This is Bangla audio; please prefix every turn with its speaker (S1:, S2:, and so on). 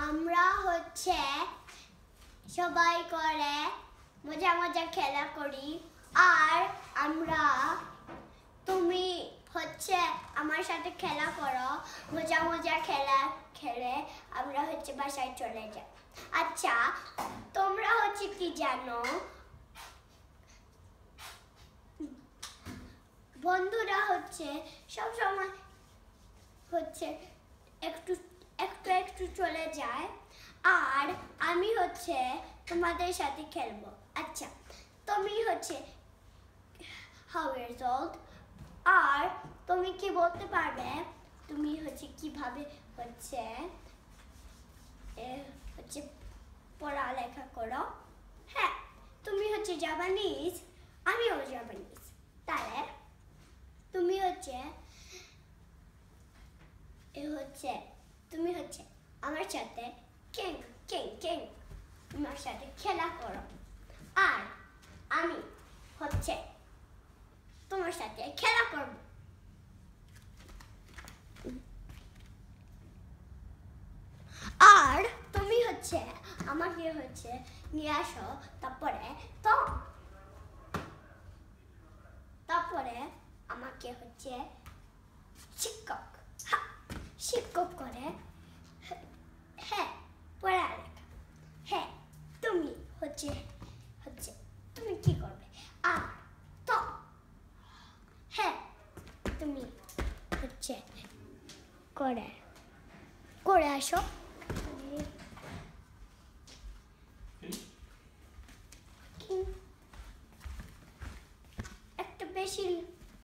S1: আমরা হচ্ছে সবাই করে মজা মজা খেলা করি আর তুমি হচ্ছে আমার সাথে খেলা করো মজা মজা খেলা খেলে আমরা হচ্ছে বাসায় চলে যাই। আচ্ছা তোমরা হচ্ছে কি জানো বন্ধুরা হচ্ছে সব সময় হচ্ছে একটু একটু একটু চলে যায় আর আমি হচ্ছে তোমাদের সাথে খেলবো। আচ্ছা তুমি হচ্ছে how years old আর তুমি কি বলতে পারবে তুমি হচ্ছে কিভাবে হচ্ছে হচ্ছে পড়ালেখা করো? হ্যাঁ তুমি হচ্ছে জাপানিজ আমিও জাপানিজ তাহলে তুমি হচ্ছে তুমি হচ্ছে আমার সাথে কিং কিং কিং আমার সাথে খেলা করো আর আমি হচ্ছে তোমার সাথে খেলা করব। আর তুমি হচ্ছে আমাকে হচ্ছে নিয়ে আসো তারপরে আমাকে হচ্ছে শিক্ষক করে হ্যাঁ পড়ালেখা। হ্যাঁ তুমি হচ্ছে তুমি কি করবে আর তো হ্যাঁ তুমি হচ্ছে করে আসো।